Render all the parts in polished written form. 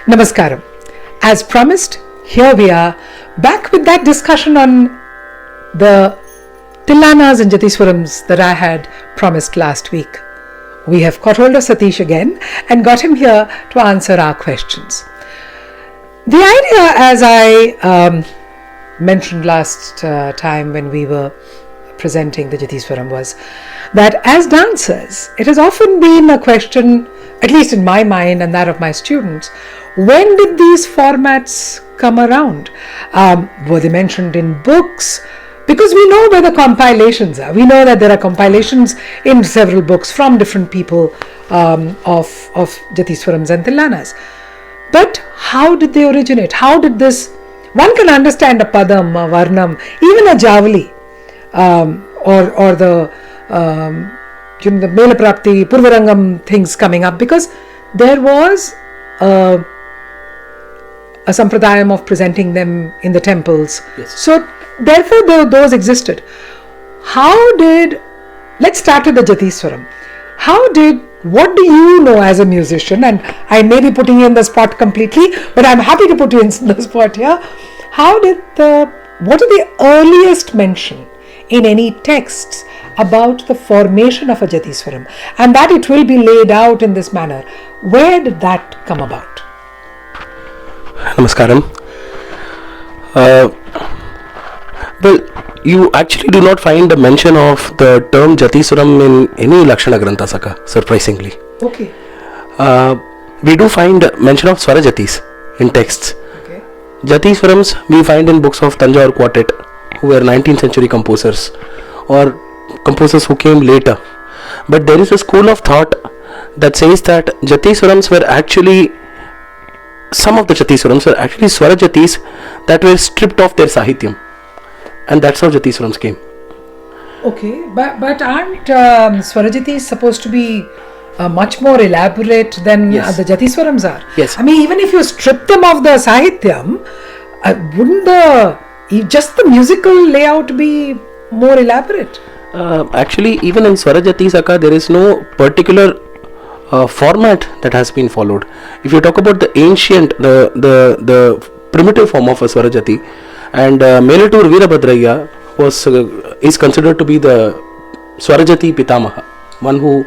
Namaskaram. As promised, here we are back with that discussion on the Thillanas and Jathiswarams that I had promised last week. We have caught hold of Satish again and got him here to answer our questions. The idea, as I mentioned last time when we were presenting the Jathiswaram, was that as dancers, it has often been a question, at least in my mind and that of my students, when did these formats come around? Were they mentioned in books? Because we know where the compilations are. We know that there are compilations in several books from different people of Jathiswarams and Thillanas. But how did they originate? How did this? One can understand a padam, a varnam, even a javali, or the the melaprapti, purvarangam things coming up, because there was a sampradayam of presenting them in the temples. Yes. So therefore those existed. Let's start with the Jathiswaram. What do you know as a musician? And I may be putting you in the spot completely, but I'm happy to put you in the spot here. What are the earliest mention in any texts about the formation of a Jathiswaram? And that it will be laid out in this manner. Where did that come about? Namaskaram. Well, you actually do not find a mention of the term Jathiswaram in any Lakshana Grantha Saka, surprisingly. Okay. We do find mention of SWARA JATHIs in texts. Okay. Jathiswarams we find in books of Tanjore Quartet, who were 19th century composers, or composers who came later. But there is a school of thought that says that Jathiswarams were actually, some of the Jathiswarams were actually SWARA JATHIs that were stripped of their Sahityam. And that's how Jathiswarams came. Okay, but aren't SWARA JATHIs supposed to be much more elaborate than Yes. the Jathiswarams are? Yes. I mean, even if you strip them of the Sahityam, wouldn't just the musical layout be more elaborate? Actually, even in SWARA JATHI Saka, there is no particular format that has been followed. If you talk about the ancient, the primitive form of a SWARA JATHI, and Melatur Veerabhadraya is considered to be the SWARA JATHI Pitamaha, one who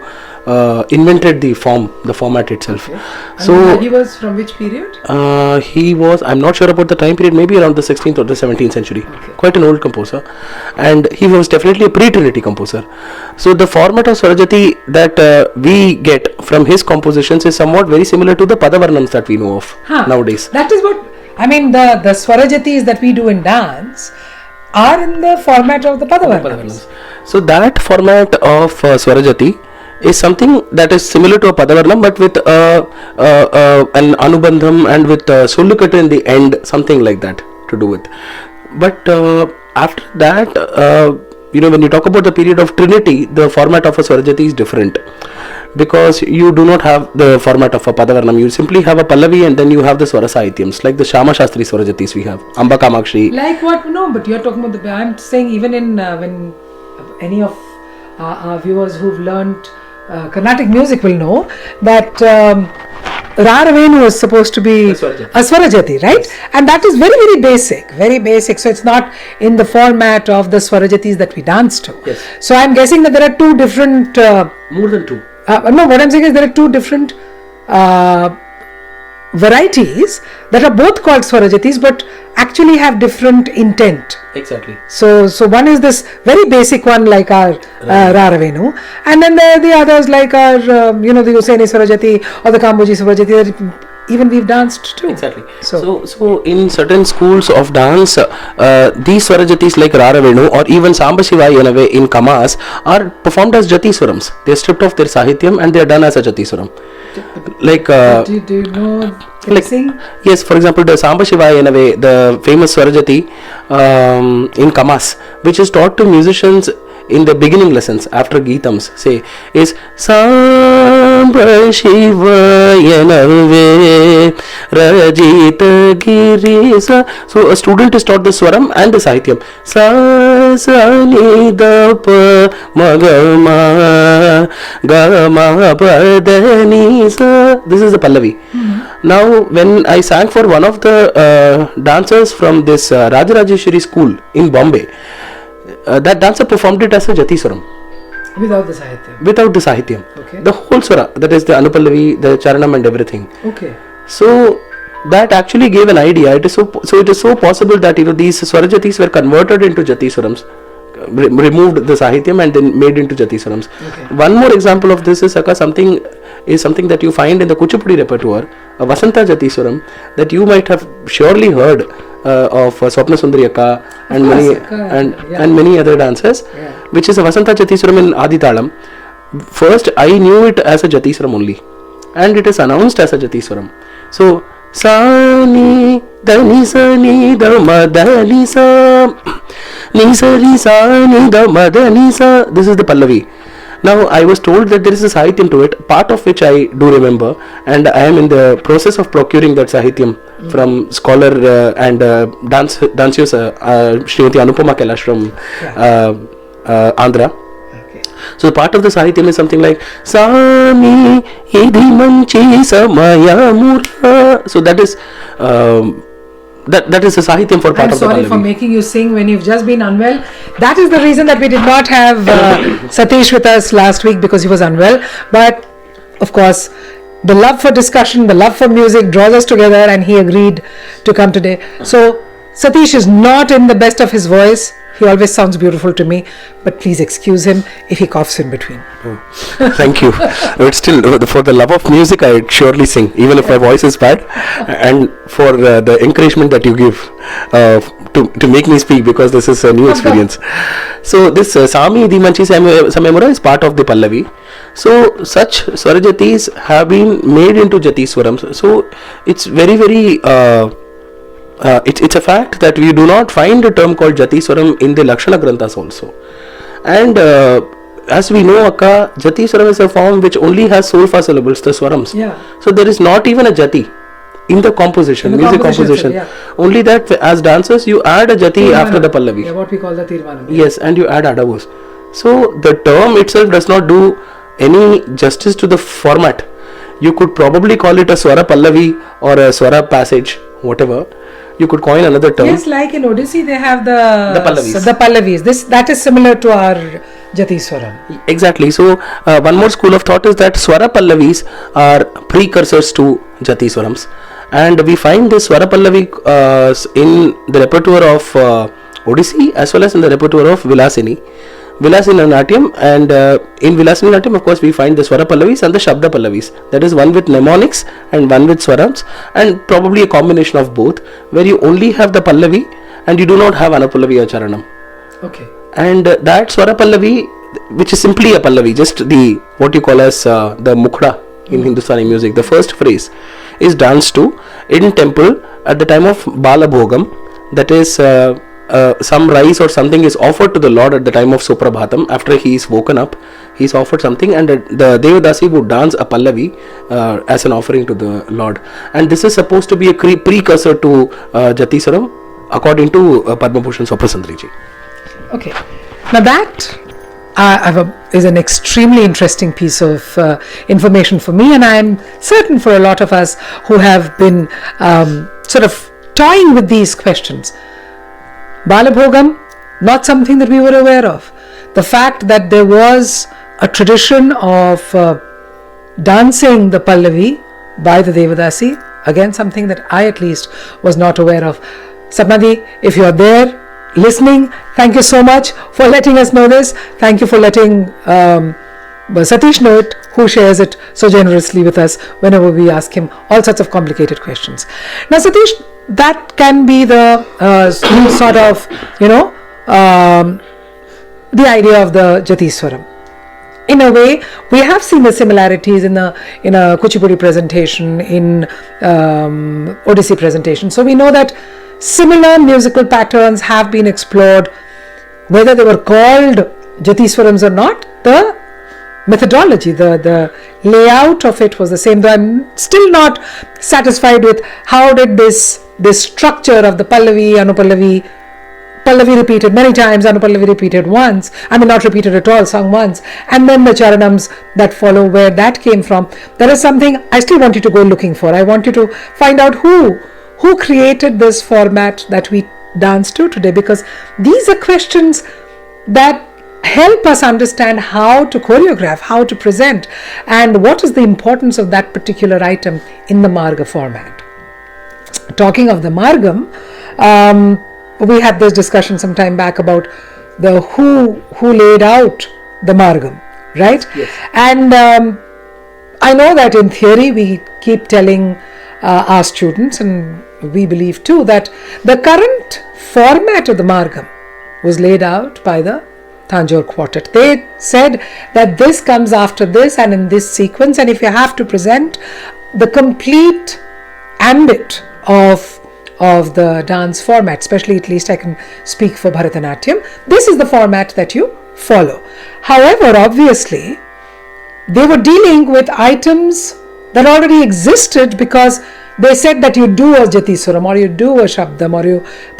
invented the format itself. Okay. So he was from which period? he was, I'm not sure about the time period, maybe around the 16th or the 17th century. Okay. Quite an old composer, and he was definitely a pre-Trinity composer. So the format of SWARA JATHI that we get from his compositions is somewhat very similar to the Padavarnams that we know of nowadays. That is what I mean. The SWARA JATHIs that we do in dance are in the format of the Padavarnams. So that format of SWARA JATHI is something that is similar to a Padavarnam, but with an Anubandham and with Sollukattu in the end, something like that to do with. But after that, when you talk about the period of Trinity, the format of a SWARA JATHI is different, because you do not have the format of a Padavarnam. You simply have a Pallavi and then you have the Swara Sahityams, like the Shama Shastri SWARA JATHIs we have, Amba Kamakshi. Like what? No, but you're talking about I'm saying even in when any of our viewers who've learnt Carnatic music will know that Raravenu is supposed to be a SWARA JATHI, right? Yes. And that is very, very basic. So it's not in the format of the SWARA JATHIs that we dance to. Yes. So I'm guessing that there are two different... More than two. No, what I'm saying is there are two different varieties that are both called SWARA JATHIs but actually have different intent. Exactly. So one is this very basic one like our Raravenu, and then there are the others like our the Usaini SWARA JATHI or the Kamboji SWARA JATHI that even we've danced too. Exactly. So in certain schools of dance, these SWARA JATHIs like Raravenu or even Samba Shivai in a way in Kamas are performed as Jathiswarams. They are stripped of their Sahityam and they are done as a Jathiswaram. Like do you know? Can you sing? Yes, for example, the Samba Shivai in a way, the famous SWARA JATHI in Kamas, which is taught to musicians in the beginning lessons after Geetams, say, is Samba Shivaya Nave Rajita Girisa. So a student is taught the Swaram and the Sahityam. Sa Sa Ni Da Pa Magama Gama Pa Da Ni Sa. This is the Pallavi. Now, when I sang for one of the dancers from this Rajarajeshwari school in Bombay, that dancer performed it as a Jatiswaram. Without the Sahityam? Without the Sahityam. Okay. The whole Swara, that is the Anupallavi, the Charanam and everything. Okay. So, that actually gave an idea. It is so possible that these Swara Jatis were converted into Jatiswarams, removed the Sahityam and then made into Jatiswarams. Okay. One more example of this is something that you find in the Kuchipudi repertoire, a Vasanta Jatiswaram, that you might have surely heard of Swapna Sundari Akka and many other dancers, which is a Vasanta Jatiswaram in Aditalam. First, I knew it as a Jatiswaram only, and it is announced as a Jatiswaram. So, Sani Dani Sani Damadani Sa Nisari Sani Damadani Sa. This is the Pallavi. Now, I was told that there is a Sahityam to it, part of which I do remember, and I am in the process of procuring that Sahityam from scholar and dancers Srimati Anupama Kailash from Andhra. Okay. So, part of the Sahityam is something like Sami Idhi Manchi Samaya Mura. So, that is that is a Sahityam for part of the Pallavi. I'm sorry for making you sing when you've just been unwell. That is the reason that we did not have Satish with us last week, because he was unwell. But of course, the love for discussion, the love for music draws us together, and he agreed to come today. So Satish is not in the best of his voice. He always sounds beautiful to me, but please excuse him if he coughs in between. Oh, thank you. But still, for the love of music, I surely sing, even if my voice is bad, and for the encouragement that you give to make me speak, because this is a new experience. So this Sami Dimanchi Samemura is part of the Pallavi. So such Swarajatis have been made into Jatiswarams. So it's very, very it's a fact that we do not find a term called Jatiswaram in the Lakshana Granthas also. And as we know, Akka, Jatiswaram is a form which only has solfa syllables, the Swarams. Yeah. So there is not even a Jati in the composition, music composition. Yeah. Only that as dancers you add a Jati after the Pallavi. Yeah, what we call the Tirvana. Yes, and you add Adavus. So the term itself does not do any justice to the format. You could probably call it a Swara Pallavi or a Swara passage, whatever. You could coin another term. Yes, like in Odissi they have the Pallavis. The Pallavis. That is similar to our Jatiswaram. Exactly. So one more school of thought is that Swara Pallavis are precursors to Jatiswarams, and we find this Swara Pallavi in the repertoire of Odissi as well as in the repertoire of Vilasini Natyam, and in Vilasini Natyam, of course, we find the Swara Pallavis and the Shabda Pallavis. That is one with mnemonics and one with Swarams, and probably a combination of both, where you only have the Pallavi and you do not have Anupallavi or Charanam. Okay. And that Swara Pallavi, which is simply a Pallavi, just the what you call as the Mukhda in Hindustani music, the first phrase, is danced to in temple at the time of Bala Bhogam. That is some rice or something is offered to the Lord at the time of Suprabhatam. After he is woken up, he is offered something, and the Devadasi would dance a Pallavi as an offering to the Lord. And this is supposed to be a precursor to Jatiswaram, according to Padma Bhushan Swapna Sundari ji. Okay, now that is an extremely interesting piece of information for me, and I am certain for a lot of us who have been sort of toying with these questions. Balabhogam, not something that we were aware of. The fact that there was a tradition of dancing the Pallavi by the Devadasi, again something that I at least was not aware of. Sapnadi, if you are there listening, thank you so much for letting us know this. Thank you for letting Satish know it, who shares it so generously with us whenever we ask him all sorts of complicated questions. Now Satish, that can be the sort of, the idea of the Jatiswaram. In a way, we have seen the similarities in a Kuchipudi presentation, in Odissi presentation. So we know that similar musical patterns have been explored, whether they were called Jatiswarams or not. The methodology, the layout of it was the same, though I'm still not satisfied with how did this structure of the Pallavi, Anupallavi Pallavi repeated many times, Anupallavi repeated once, not repeated at all, sung once, and then the charanams that follow, where that came from. There is something I still want you to go looking for. I want you to find out who created this format that we dance to today, because these are questions that help us understand how to choreograph, how to present, and what is the importance of that particular item in the Marga format. Talking of the Margam, we had this discussion some time back about the who laid out the Margam, right? Yes. And I know that in theory we keep telling our students, and we believe too, that the current format of the Margam was laid out by the Tanjore Quartet. They said that this comes after this and in this sequence, and if you have to present the complete ambit of the dance format, especially, at least I can speak for Bharatanatyam, this is the format that you follow. However, obviously, they were dealing with items that already existed, because they said that you do a Jatiswaram, or you do a Shabdam, or you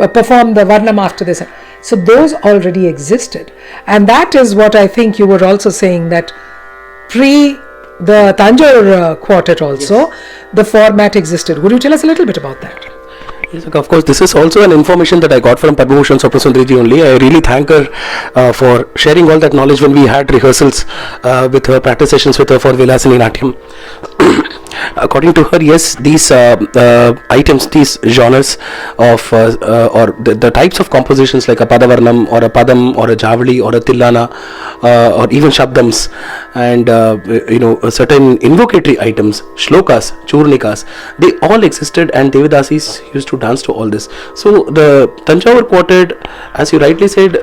perform the Varnam after this. So those already existed. And that is what I think you were also saying, that pre the Tanjore Quartet also, the format existed. Would you tell us a little bit about that? Yes, of course, this is also an information that I got from Padma Bhushan Swapnasundari only. I really thank her for sharing all that knowledge when we had rehearsals with her, practice sessions with her for Vilasini Natyam. According to her, yes, these items, these genres of or the types of compositions like a Padavarnam or a Padam or a Javali or a Thillana or even Shabdams, and certain invocatory items, shlokas, churnikas, they all existed, and Devidasis used to dance to all this. So the Tanjore Quartet, as you rightly said,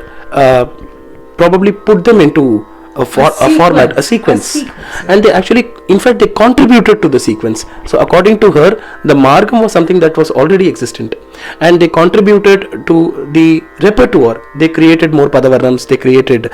probably put them into a format, a sequence, and they actually, in fact, they contributed to the sequence. So according to her, the Margam was something that was already existent, and they contributed to the repertoire. They created more Padavarnams, they created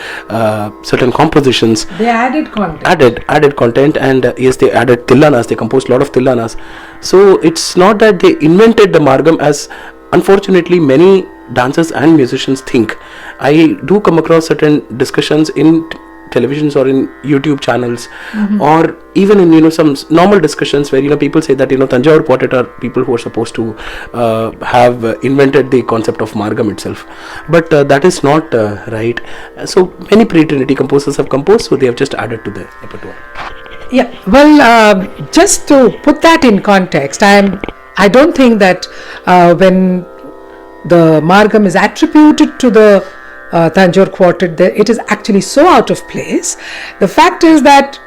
certain compositions. They added content. Added content, and yes, they added Thillanas, they composed a lot of Thillanas. So it's not that they invented the Margam, as unfortunately many dancers and musicians think. I do come across certain discussions in televisions or in YouTube channels, or even in some normal discussions where people say that Tanjore Quartet are people who are supposed to have invented the concept of Margam itself, but that is not right. So many pre-Trinity composers have composed, so they have just added to the repertoire. Yeah, well, just to put that in context, I don't think that when the Margam is attributed to the Tanjore Quartet, it is actually so out of place. The fact is that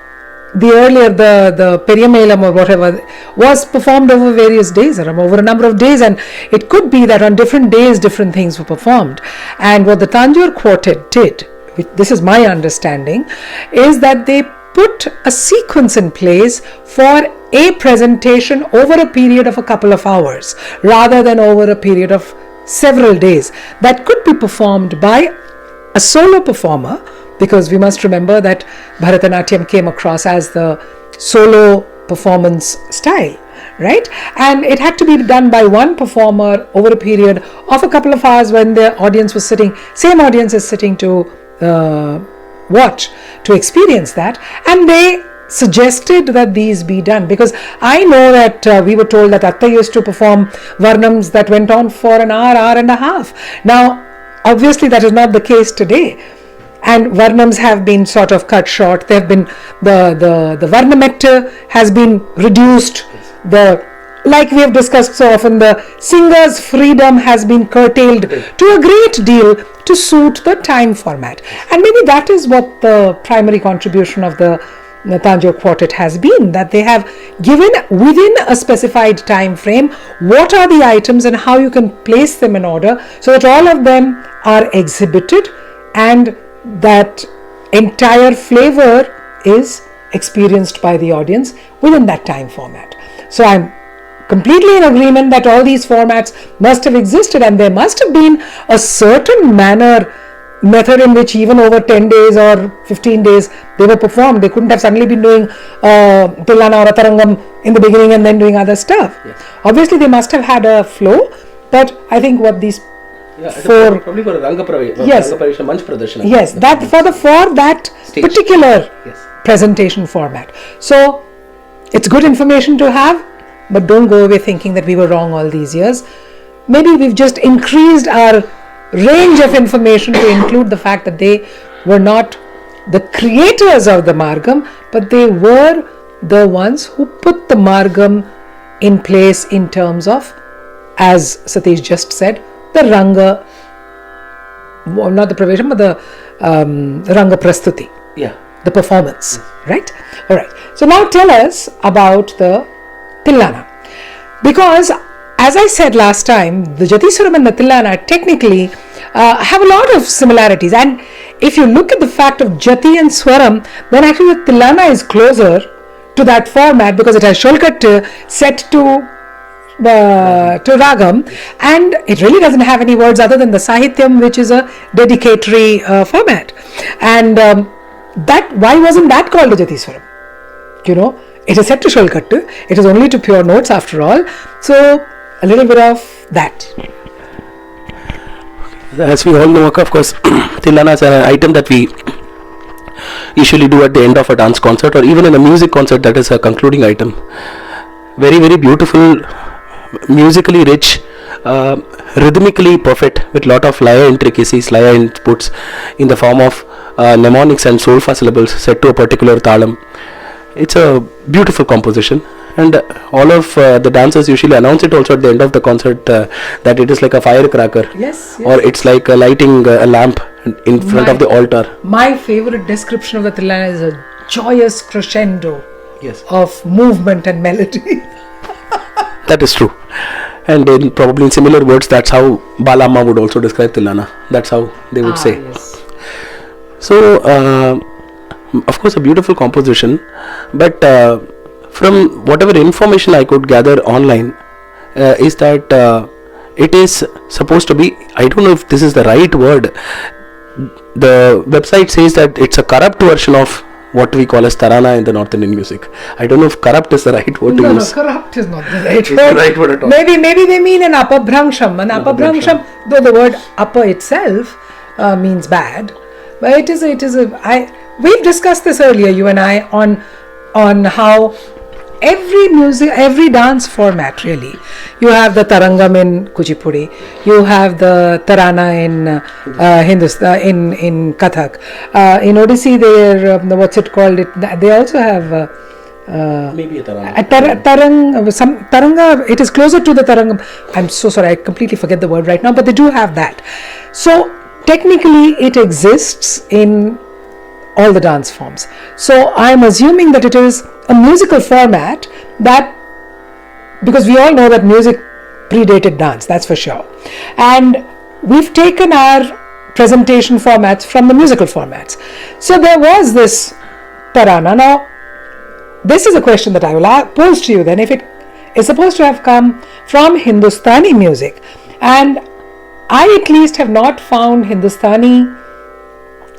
the earlier, the Periyamelam or whatever was performed over various days, or over a number of days, and it could be that on different days different things were performed. And what the Tanjore Quartet did, this is my understanding, is that they put a sequence in place for a presentation over a period of a couple of hours, rather than over a period of several days, that could be performed by a solo performer, because we must remember that Bharatanatyam came across as the solo performance style, right? And it had to be done by one performer over a period of a couple of hours, when the audience was sitting, same audience is sitting to watch, to experience that. And they suggested that these be done, because I know that we were told that Atta used to perform Varnams that went on for an hour and a half. Now, obviously that is not the case today, and Varnams have been sort of cut short. They have been, the Varnametta has been reduced. Like we have discussed so often, the singer's freedom has been curtailed to a great deal to suit the time format. And maybe that is what the primary contribution of the Tanjore Quartet has been, that they have given within a specified time frame what are the items and how you can place them in order, so that all of them are exhibited and that entire flavor is experienced by the audience within that time format. So I'm completely in agreement that all these formats must have existed, and there must have been a certain method in which even over 10 days or 15 days they were performed. They couldn't have suddenly been doing Thillana or a Tarangam in the beginning and then doing other stuff. Yes. Obviously they must have had a flow, but I think what these for probably for Ranga yes, Manch Pradarshana. yes, that for that Stage. particular Yes. presentation format. So it's good information to have, but don't go away thinking that we were wrong all these years. Maybe we've just increased our range of information to include the fact that they were not the creators of the Margam, but they were the ones who put the Margam in place in terms of, as Satish just said, the Ranga, well, not the Pravesham, but the Ranga Prastuti, Yeah. the performance, right? All right. So now tell us about the Thillana. Because as I said last time, the Jatiswaram and the Thillana technically have a lot of similarities. And if you look at the fact of Jati and Swaram, then actually the Thillana is closer to that format because it has Sholkat set to Ragam, and it really doesn't have any words other than the Sahityam, which is a dedicatory format. And that, why wasn't that called a Jatiswaram? You know, it is set to Sholkattu, it is only to pure notes after all. So a little bit of that. As we all know, of course, Thillana is an item that we usually do at the end of a dance concert or even in a music concert. That is a concluding item. Very, very beautiful, musically rich, rhythmically perfect with lot of laya intricacies, laya inputs in the form of mnemonics and solfa syllables set to a particular talam. It's a beautiful composition, and all of the dancers usually announce it also at the end of the concert that it is like a firecracker. Yes, yes. Or it's like lighting a lamp in front of the altar. My favorite description of the Thillana is a joyous crescendo Yes. of movement and melody. That is true. And in probably in similar words, that's how Balamma would also describe Thillana. That's how they would say. Yes. So, of course, a beautiful composition, but from whatever information I could gather online, is that it is supposed to be, I don't know if this is the right word, the website says that it's a corrupt version of what we call as Tarana in the North Indian music. I don't know if corrupt is the right word to use. No, corrupt is not the right It's word. the right word at all. Maybe they mean an apabhramsham. An apabhramsham, though the word upper itself means bad, but we've discussed this earlier, you and I, on how every dance format really. You have the Tarangam in Kuchipudi, you have the Tarana in Hindustan, in Kathak. In Odissi, what's it called? They also have Maybe a Tarana. Taranga. It is closer to the Tarangam. I'm so sorry, I completely forget the word right now, but they do have that. So technically, it exists in all the dance forms. So I'm assuming that it is a musical format that, because we all know that music predated dance, that's for sure. And we've taken our presentation formats from the musical formats. So there was this Tarana. Now, this is a question that I will pose to you then. If it is supposed to have come from Hindustani music, and I at least have not found Hindustani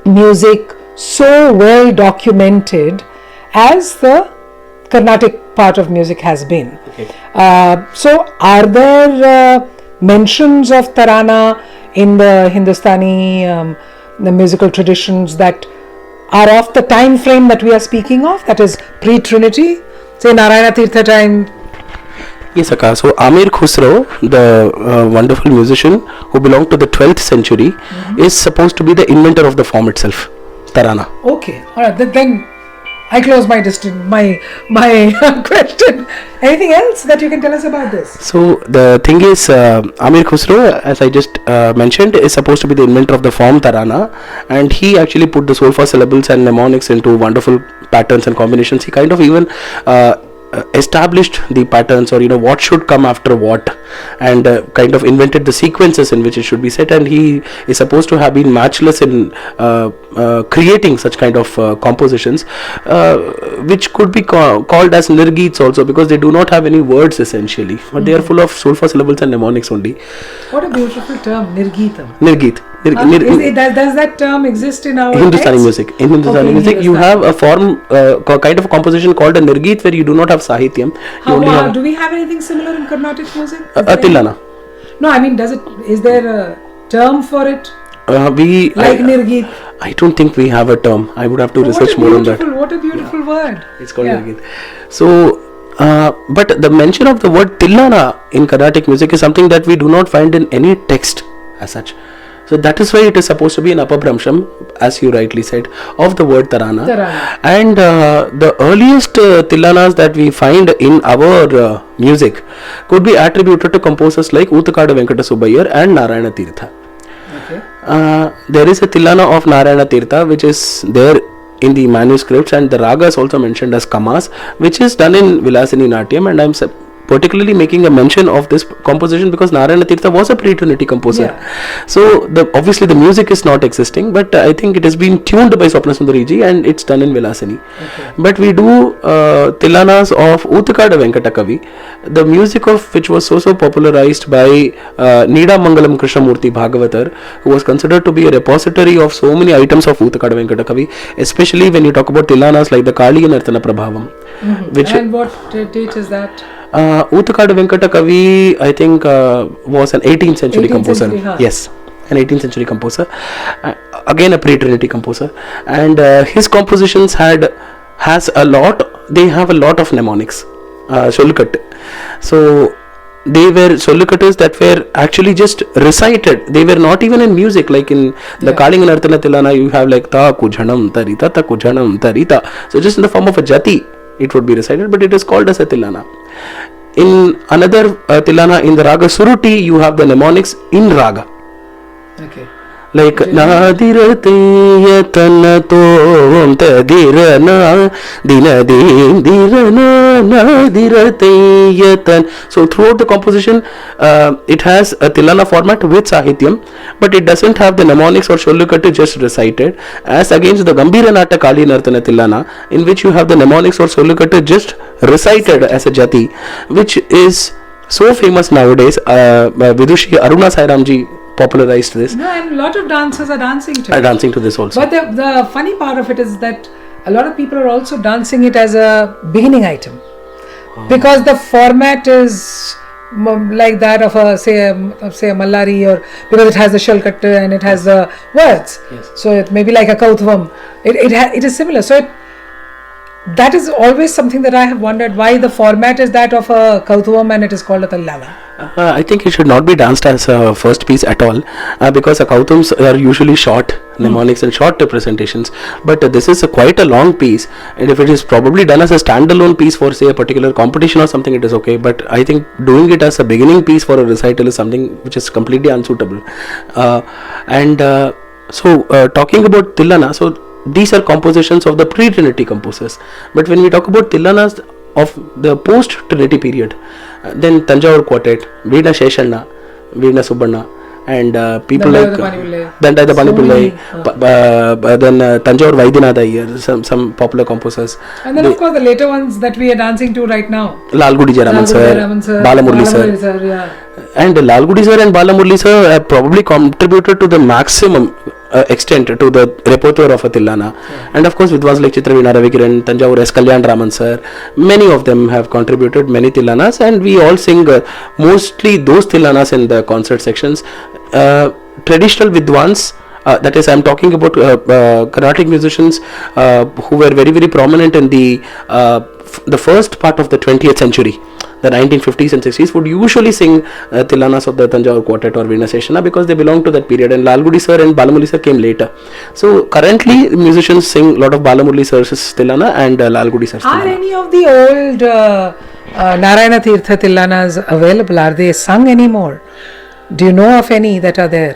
music so well documented as the Carnatic part of music has been. Okay. So are there mentions of Tarana in the Hindustani the musical traditions that are of the time frame that we are speaking of, that is pre-Trinity, say Narayana Tirtha time? Yes, Akka. So Amir Khusro, the wonderful musician who belonged to the 12th century, is supposed to be the inventor of the form itself, Tarana. Okay, all right. Then I close my question. Anything else that you can tell us about this? So the thing is, Amir Khusro, as I just mentioned, is supposed to be the inventor of the form Tarana, and he actually put the solfa syllables and mnemonics into wonderful patterns and combinations. He kind of even established the patterns, or what should come after what, and kind of invented the sequences in which it should be set, and he is supposed to have been matchless in creating such kind of compositions, which could be called as nirgeets also, because they do not have any words essentially, but they are full of solfa syllables and mnemonics only. What a beautiful term, nirgeetam. Nirgeet. Does that term exist in our Hindustani text? music? In Hindustani music, you have a form, kind of a composition called a nirgeet, where you do not have sahityam. Do we have anything similar in Carnatic music? Thillana. No, I mean, is there term for it? Like Nirgit. I don't think we have a term. I would have to research more on that. What a beautiful word. It's called Nirgit. So, but the mention of the word Thillana in Carnatic music is something that we do not find in any text as such. So that is why it is supposed to be an apabhramsham, as you rightly said, of the word Tarana. And the earliest Thillanas that we find in our music could be attributed to composers like Utakada Venkateswaran and Narayana Tirtha. There is a Thillana of Narayana Tirtha which is there in the manuscripts, and the raga is also mentioned as Kamas, which is done in Vilasini Natyam, and I am particularly making a mention of this composition because Narayana Tirtha was a pre-Trinity composer. So obviously the music is not existing, but I think it has been tuned by Swapna Sundariji and it's done in Vilasini. But we do Thillanas of Utakada Venkata Kavi, the music of which was so popularized by Nida Mangalam Krishnamurti Bhagavatar, who was considered to be a repository of so many items of Utakada Venkata Kavi, especially when you talk about Thillanas like the Kali and Nartana Prabhavam. And what date is that? Utakada Venkata Kavi, I think, was an 18th century composer. Yes, an 18th century composer. Again, a pre-Trinity composer. And his compositions have a lot of mnemonics. Shollukat. So they were Shollukatas that were actually just recited. They were not even in music. Like in the Kalinga Nartana Thillana, you have like Ta Kujanam Tarita, Ta Kujanam Tarita. So just in the form of a jati, it would be recited, but it is called as a Thillana. In another Thillana in the raga Suruti, you have the mnemonics in raga. Like Nadirate Yatana Tom Tadirana Dina Din Dirana Nadirate Yatan. So throughout the composition, it has a Thillana format with Sahityam, but it doesn't have the mnemonics or Shollukattu just recited, as against the Gambhira Nata Kali Nartana Thillana, in which you have the mnemonics or Shollukattu just recited as a jati, which is so famous nowadays. Vidushi Aruna Sairamji popularized this. No, and a lot of dancers are dancing to it. Dancing to this also. But the funny part of it is that a lot of people are also dancing it as a beginning item. Because the format is like that of a say a Mallari, or because it has the Sholkattu and it has the words. So it may be like a Kautvam. It is similar. So that is always something that I have wondered, why the format is that of a Kautvam and it is called a Thillana. I think it should not be danced as a first piece at all, because the Kautams are usually short mnemonics and short presentations, but this is quite a long piece, and if it is probably done as a standalone piece for say a particular competition or something, it is okay, but I think doing it as a beginning piece for a recital is something which is completely unsuitable. So talking about Thillana, so these are compositions of the pre-Trinity composers, but when we talk about Thillanas of the post-Trinity period, then Tanjavur Quartet, Veena Sheshanna, Veena Subbanna, and people like Dandai the Panipillai, then Tanjavur Vaidyanatha Iyer, some popular composers. And then of course the later ones that we are dancing to right now. Lalgudi Jayaraman sir, Balamurli sir. And Lalgudi sir and Balamurli sir have probably contributed to the maximum extent to the repertoire of a Thillana. And of course Vidwans like Chitraveena Ravikiran, Tanjavur S. Kalyan Raman sir, many of them have contributed many Thillanas, and we all sing mostly those Thillanas in the concert sections. Traditional Vidwans, that is I am talking about Carnatic musicians who were very prominent in the first part of the 20th century. The 1950s and 60s would usually sing Thillanas of the Tanjavur Quartet or Veena Sheshanna because they belong to that period, and Lalgudi sir and Balamurli sir came later. So currently musicians sing a lot of Balamurli sir's Thillana and Lalgudi sir's Thillana. Are any of the old Narayana Tirtha Thillanas available? Are they sung anymore? Do you know of any that are there?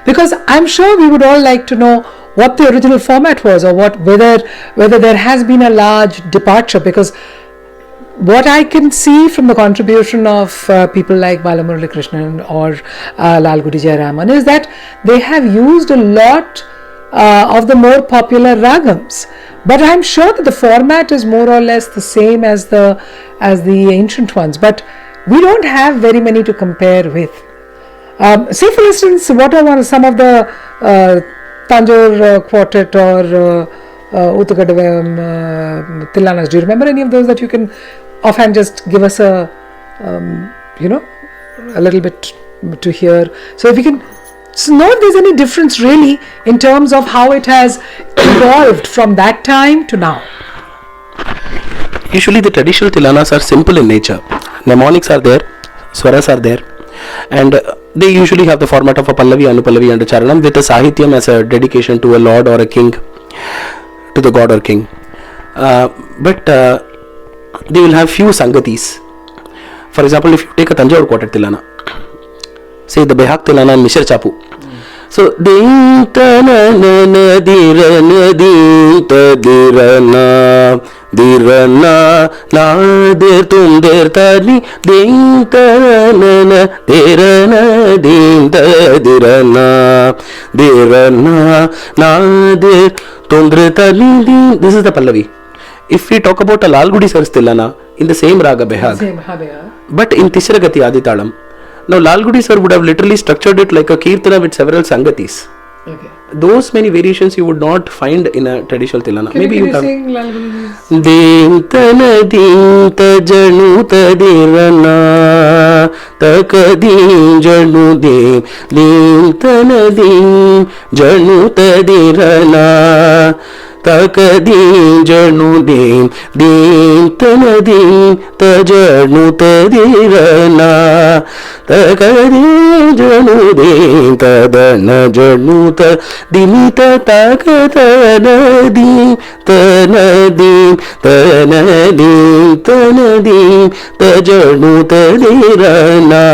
Because I'm sure we would all like to know what the original format was, or whether there has been a large departure, because what I can see from the contribution of people like Balamurali Krishnan or Lalgudi Jayaraman is that they have used a lot of the more popular ragams, but I'm sure that the format is more or less the same as the ancient ones, but we don't have very many to compare with. Say for instance, what are some of the Tanjore Quartet or Utakada Thillanas? Do you remember any of those that you can offhand just give us a little bit to hear? So if you can So not there's any difference really in terms of how it has evolved from that time to now. Usually the traditional tilanas are simple in nature. Mnemonics are there, swaras are there, and they usually have the format of a pallavi, anupallavi and a charanam with a sahityam as a dedication to a lord or a king, to the god or king. But they will have few sangatis. For example, if you take a Tanjore quartet tilana, say the Behak tilana and Mishra Chapu. So din tana na dirana din ta dirana dirana na der tum der tani din tana na dirana din ta dirana dirana na der tum der tani din. This is the Pallavi. If we talk about a Lalgudi Sar's Thillana in the same raga Behag, but in Tisra Gati Aditalam, now Lalgudi Sir would have literally structured it like a Kirtana with several Sangatis. Okay. Those many variations you would not find in a traditional Thillana. Maybe you have. Sing Lalgudi? Din tana din ta janu ta dirana ta kadin janu din tana din janu ta dirana takadin janu din tana din ta janu ta dirana takadin janu din ta dana janu ta dinita takatana din tana din ta janu ta dirana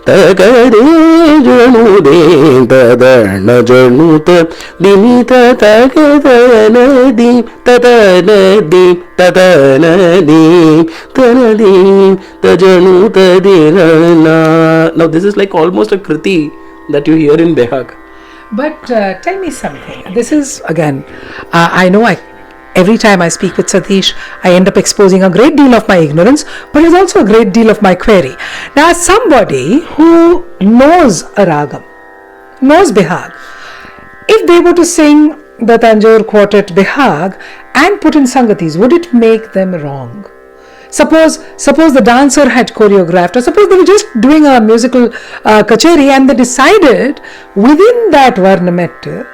takadin janu din ta dana janu ta dinita takatana Tanadim, Tatanadim, Tatanadim, Tanadim, Tajanu Tadirana. Now this is like almost a kriti that you hear in Behag. But tell me something. This is again, I know every time I speak with Satish, I end up exposing a great deal of my ignorance, but it's also a great deal of my query. Now, as somebody who knows a ragam, knows Behag, if they were to sing the Tanjore quartet Behag and put in Sangatis, would it make them wrong? Suppose the dancer had choreographed, or suppose they were just doing a musical kacheri and they decided within that Varnametta,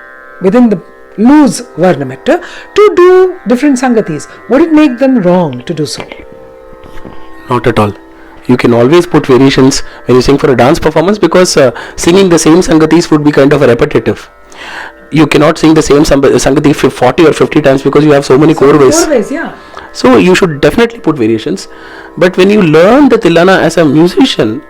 within the loose Varnametta, to do different Sangatis. Would it make them wrong to do so? Not at all. You can always put variations when you sing for a dance performance, because singing the same Sangatis would be kind of a repetitive. You cannot sing the same Sangati 40 or 50 times because you have so many korves. Yeah. So you should definitely put variations. But when you learn the Thillana as a musician,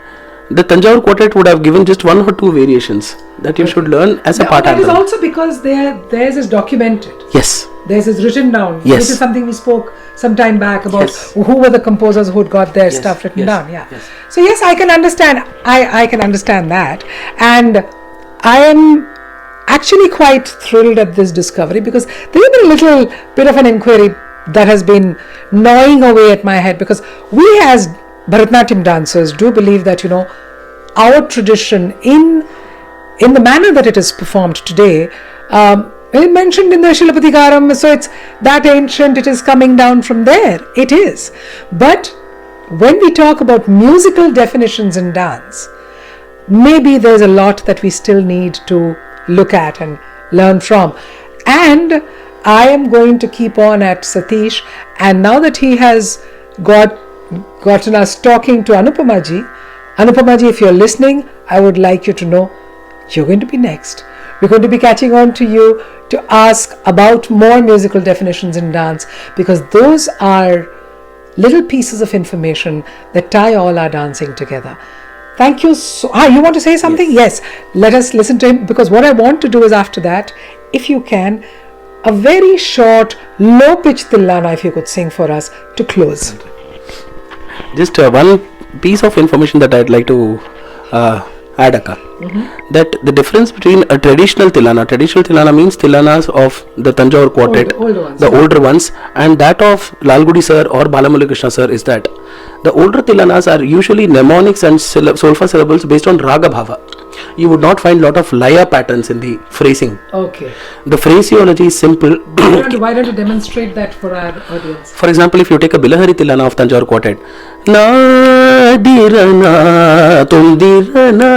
the Tanjore quartet would have given just one or two variations that you should learn as a part. That is also because theirs is documented. Yes. Theirs is written down. Yes. Which is something we spoke some time back about. Yes. Who were the composers who had got their stuff written down. Yeah. Yes. So yes, I can understand. I can understand that, and I am actually quite thrilled at this discovery, because there has been a little bit of an inquiry that has been gnawing away at my head, because we as Bharatanatyam dancers do believe that, our tradition in the manner that it is performed today, mentioned in the Shilapatikaram, so it's that ancient, it is coming down from there. It is. But when we talk about musical definitions in dance, maybe there's a lot that we still need to look at and learn from. And I am going to keep on at Satish, and now that he has gotten us talking to Anupamaji, if you're listening, I would like you to know you're going to be next. We're going to be catching on to you to ask about more musical definitions in dance, because those are little pieces of information that tie all our dancing together. Thank you. You want to say something? Yes. Let us listen to him, because what I want to do is, after that, if you can, a very short, low-pitch Thillana, if you could sing for us to close. Just one piece of information that I'd like to add, Akka. That the difference between a traditional Thillana means Thillanas of the Tanjore quartet, older ones, and that of Lalgudi Sir or Balamurali Krishna Sir, is that the older Thillanas are usually mnemonics and solfa syllables based on Raga Bhava. You would not find lot of laya patterns in the phrasing. Okay. The phraseology is simple. Why don't you demonstrate that for our audience? For example, if you take a Bilahari Thillana of Tanjore quartet, dirana tumdirana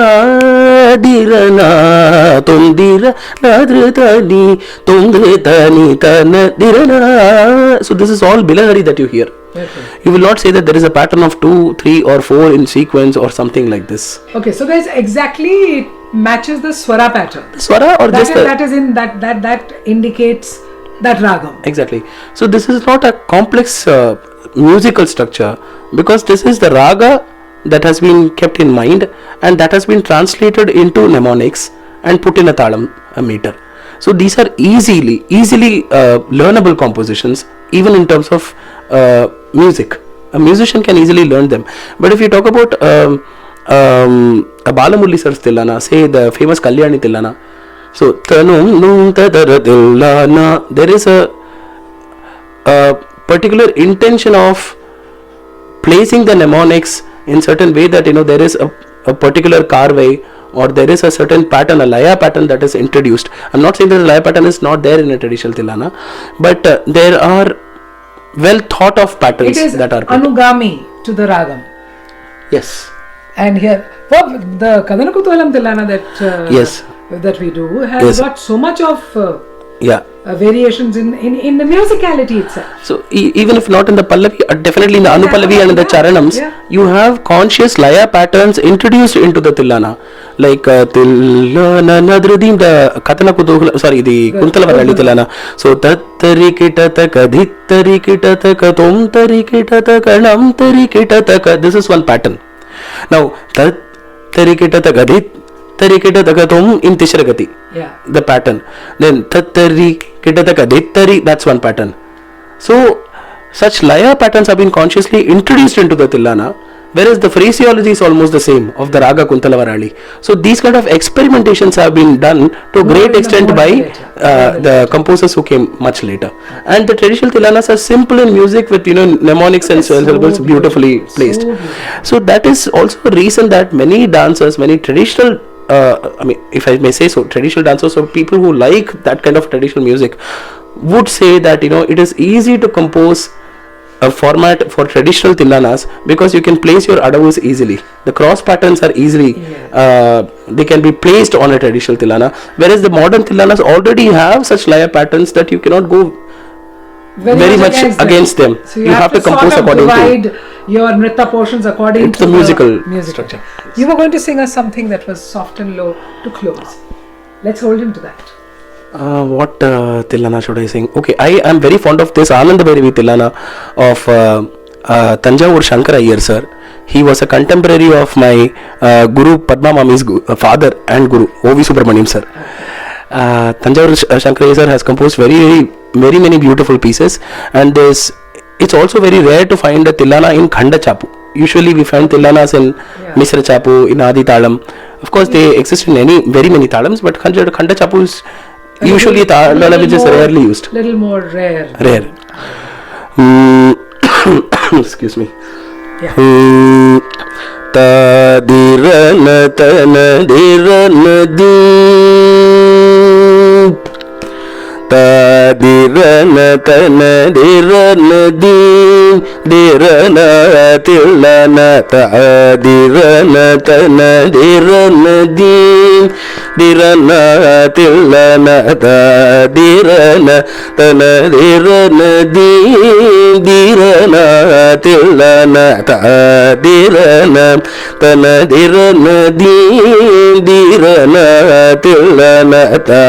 dirana tumdira nadritani tumdritani tana dirana. So this is all bilahari that you hear. Okay. You will not say that there is a pattern of 2, 3 or 4 in sequence or something like this. Okay, so guys, exactly it matches the swara pattern. Swara or just That is in that indicates that ragam. Exactly. So this is not a complex musical structure, because this is the raga that has been kept in mind and that has been translated into mnemonics and put in a talam, a meter. So these are easily learnable compositions, even in terms of music. A musician can easily learn them. But if you talk about a Balamurli sir's Thillana, say the famous Kalyani Thillana, so there is a particular intention of placing the mnemonics in certain way that there is a particular carvey, or there is a certain pattern, a laya pattern that is introduced. I'm not saying that the laya pattern is not there in a traditional Thillana, but there are well thought of patterns that are anugami to the ragam. Yes. And here, the Kadanakutualam Thillana yes, that we do has got so much of variations in the musicality itself. So even if not in the Pallavi, definitely in the Anupallavi and in the Charanams, you have conscious laya patterns introduced into the Thillana, like Thillana Nadrudim, the Katanakutualam, the Kuntalavarali Thillana. So Tattarikitata Dhittarikitata Tom Tarikitata Nam Tarikitata. This is one pattern. Now Tattarikitata Dhit Tarikitata in Tishragati. The pattern. Then Tattari Kitataka Dittari, that's one pattern. So such laya patterns have been consciously introduced into the Thillana, whereas the phraseology is almost the same of the Raga Kuntalavarali. So these kind of experimentations have been done to a great extent by the composers who came much later. And the traditional Thillanas are simple in music with mnemonics and syllables beautifully placed. So that is also a reason that many dancers, many traditional if I may say so, traditional dancers or people who like that kind of traditional music would say that it is easy to compose a format for traditional Thillanas, because you can place your adavus easily. The cross patterns are easily they can be placed on a traditional Thillana, whereas the modern Thillanas already have such laya patterns that you cannot go very much against them. So you have to compose according to your nritta portions according to the musical structure. You were going to sing us something that was soft and low to close. Let's hold him to that. What Thillana should I sing? Okay, I am very fond of this Ananda Bhairavi Thillana of Tanjavur Shankara Iyer sir. He was a contemporary of my Guru Padma Mami's father and Guru O.V. Subramaniam sir. Tanjavur Shankara Iyer sir has composed very many beautiful pieces, and it's also very rare to find a Thillana in Khanda Chapu. Usually we find Thillanas in Misra Chapu, in Adi Talam. Of course they exist in very many Talams, but Khanda Chapu is usually a Tala which is rarely used. Little more rare. Excuse me. Ta dirana tana dirana di ta dirana tana dirana di dirana tillana ta dirana tana dirana di dirana tillana ta dirana tana dirana di dirana tillana ta dirana tana dirana di dirana tillana ta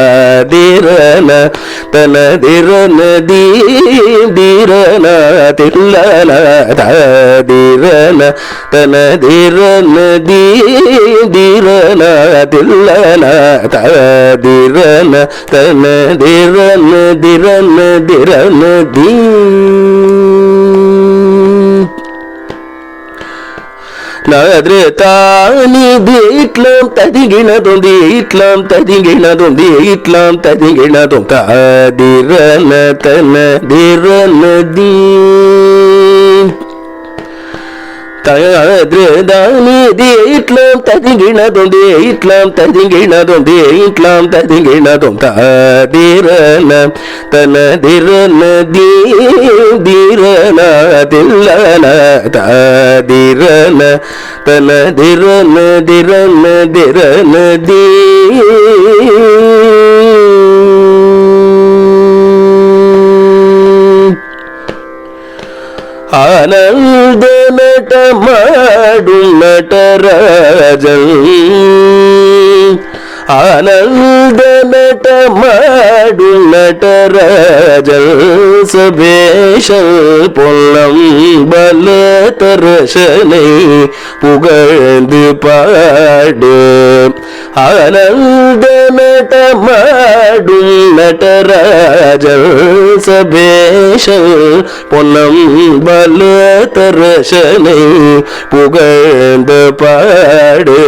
dirana tana dirana di dirana tillana ta dirana tana dirana di dirana tillana ta dirana tana dirana dirana dirana di Nadretani ditlam tadigina dondi itlam tadigina dondi itlam tadigina donta dirana tana dirana di தயத்ரதானி தி இட்லாம் ததிங்கிணதொண்டே இட்லாம் ததிங்கிணதொண்டே இட்லாம் ததிங்கிணதொம் ததிரன தனதிரன தீரன தில்லன ததிரன தனதிரன திரன திரன தீ ஆனந்த நடமாடும் நடராஜன் ஆனந்த நடமாடும் நடராஜன் சபேஷல் பொல்லம் பலதரசனை புகழ்ந்து பாடு ஆனந்த நடமாடும் நடராஜன் சபேஷல் பொன்னம் பலதரசனை புகழ்ந்து பாடு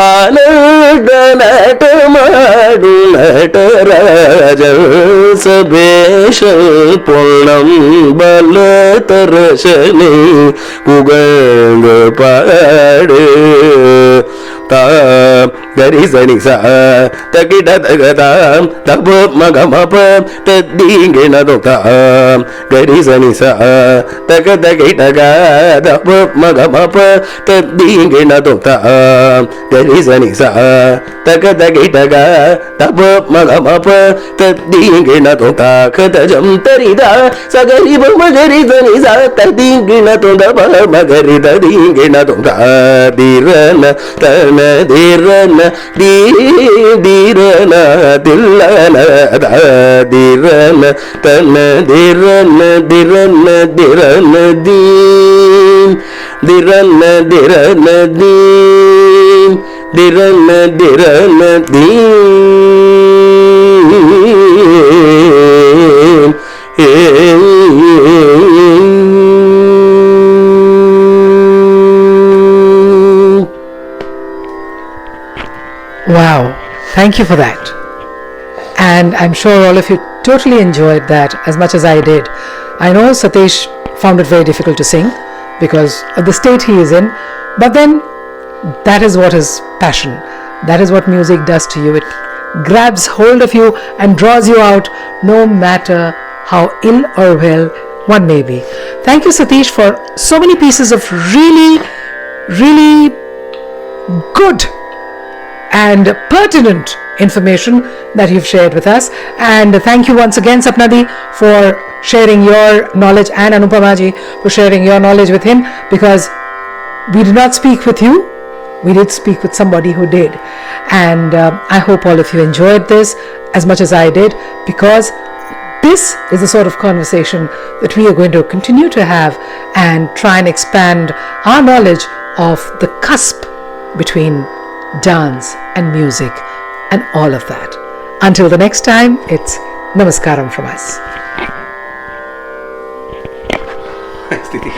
ஆனந்த நடமாடும் நடராஜன் சபேஷல் பொன்னம் பலதரசனை புகழ்ந்து பாடு gari sani sa takida tagada tabu magamapa tadingena dokta gari sani sa takada gitaga tabu magamapa tadingena dokta gari sani sa takada gitaga tabu magamapa tadingena dokta kada jam tarida sagari magari sani sa tadingena dokta magari tadingena dokta dirana tana dirana dirana dillana dirana tana dirana dirana dirana dirana dirana dirana dirana Wow, thank you for that. And I'm sure all of you totally enjoyed that as much as I did. I know Satish found it very difficult to sing because of the state he is in, but then that is what is passion. That is what music does to you. It grabs hold of you and draws you out no matter how ill or well one may be. Thank you, Satish, for so many pieces of really, really good and pertinent information that you've shared with us. And thank you once again, Sapnadi, for sharing your knowledge, and Anupamaji for sharing your knowledge with him, because we did not speak with you, we did speak with somebody who did. And I hope all of you enjoyed this as much as I did, because this is the sort of conversation that we are going to continue to have and try and expand our knowledge of the cusp between dance and music and all of that. Until the next time, it's Namaskaram from us. Thanks, Didi.